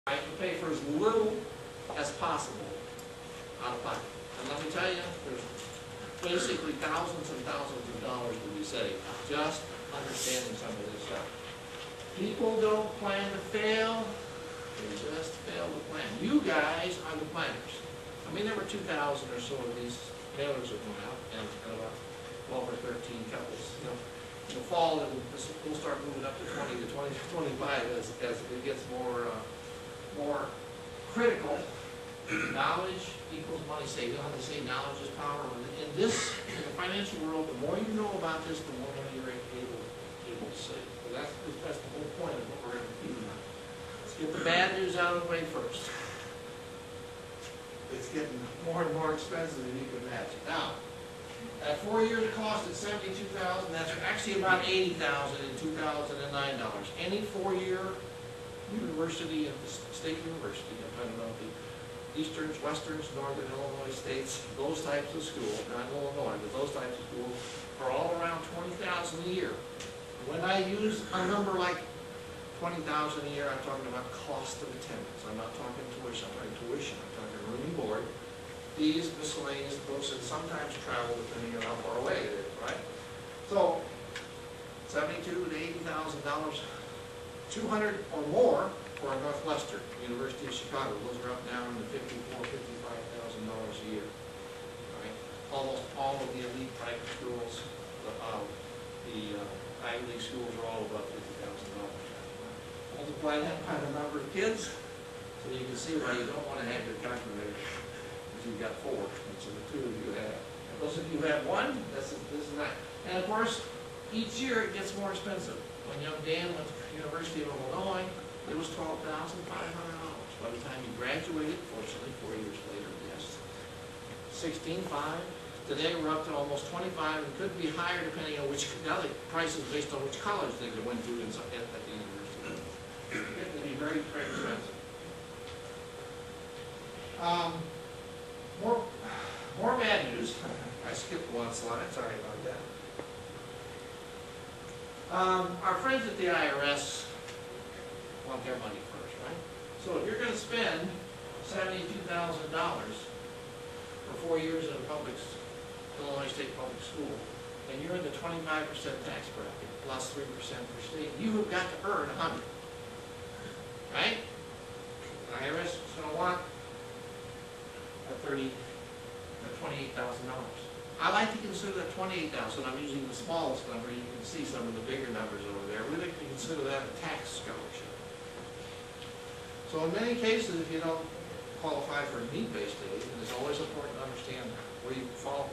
Right, to pay for as little as possible out of pocket. And let me tell you, there's basically thousands and thousands of dollars to be saved just understanding some of this stuff. People don't plan to fail, they just fail to plan. You guys are the planners. I mean, there were 2,000 or so of these mailers that went out, and about 12 or 13 couples. In the fall, we'll start moving up to 20 to 25 as it gets more critical. Knowledge equals money saved. You know how they say knowledge is power? In the financial world, the more you know about this, the more money you're able to save. So that's the whole point of what we're going to do now. Let's get the bad news out of the way first. It's getting more and more expensive than you can imagine. Now, at 4 years cost at $72,000, that's actually about $80,000 in 2009 dollars. Any 4-year university, state university, I don't know, the Easterns, Westerns, Northern Illinois states, those types of schools, not Illinois, but those types of schools are all around $20,000 a year. When I use a number like $20,000 a year, I'm talking about cost of attendance. I'm not talking tuition. I'm talking tuition. I'm talking room and board. These miscellaneous books, and sometimes travel depending on how far away it is, right? So, $72,000 to $80,000, $200,000 or more for a Northwestern, University of Chicago. Those are up down to $54,000, $55,000 a year. Right? Almost all of the elite private schools, the Ivy League schools are all about $50,000. Multiply that by the number of kids, so you can see why you don't want to have your calculator if you've got 4, and so the 2 of you have. And those of you who have 1, this is nice. And of course, each year it gets more expensive. When young Dan went to the University of Illinois, it was $12,500. By the time he graduated, fortunately 4 years later, yes, $16,500. Today we're up to almost $25,000, and could be higher depending on which, now the price is based on which college they went to at the university. It can be very, very expensive. More bad news. I skipped one slide, sorry about that. Our friends at the IRS want their money first, right? So if you're going to spend $72,000 for 4 years in a Illinois State public school, and you're in the 25% tax bracket plus 3% for state, you have got to earn $100,000, right? The IRS is going to want $28,000. I like to consider that $28,000. I'm using the smallest number. You can see some of the bigger numbers over there. We like to consider that a tax scholarship. So in many cases, if you don't qualify for a need-based aid, and it's always important to understand where you fall.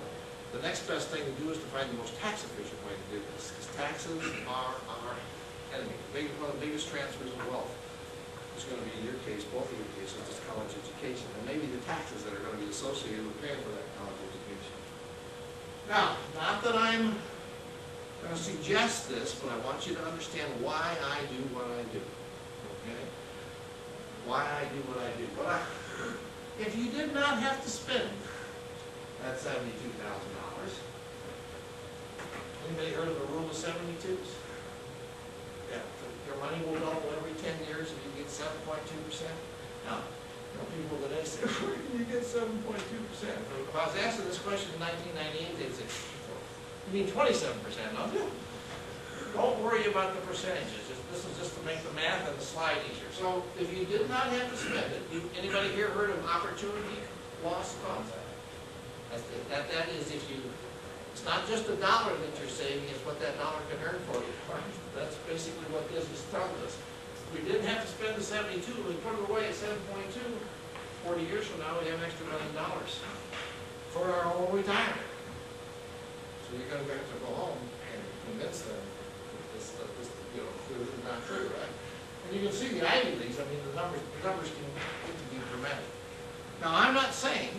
The next best thing to do is to find the most tax-efficient way to do this, because taxes are our enemy. One of the biggest transfers of wealth is going to be, in your case, both of your cases, is college education, and maybe the taxes that are going to be associated with paying for that college education. Now, not that I'm going to suggest this, but I want you to understand why I do what I do. Okay? Why I do what I do. If you did not have to spend that $72,000, anybody heard of the rule of 72s? Yeah, your money will double every 10 years if you get 7.2%. Now, people today say, where can you get 7.2%? If I was asking this question in 1998, they'd say, you mean 27%, don't you? Don't worry about the percentages. This is just to make the math and the slide easier. So if you did not have to spend it, anybody here heard of opportunity loss concept? That is, it's not just a dollar that you're saving, it's what that dollar can earn for you. Right? That's basically what this is telling us. If we didn't have to spend the 72, we put it away at 7.2. 40 years from now, we have an extra $1 million for our own retirement. So you're going to have to go home and convince them that this is not true, right? And you can see the Ivy Leagues. I mean, the numbers can be dramatic. Now, I'm not saying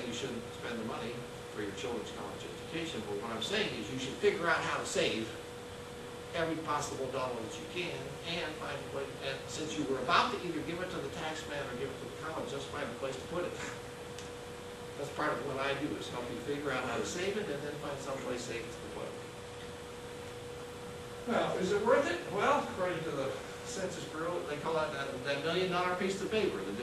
you shouldn't spend the money for your children's college education, but what I'm saying is you should figure out how to save every possible dollar that you can, and find a place, and since you were about to either give it to the tax man or give it to the college, just find a place to put it. That's part of what I do, is help you figure out how to save it and then find some place safe to put it. Well, is it worth it? Well, according to the Census Bureau, they call it that $1 million piece of paper, the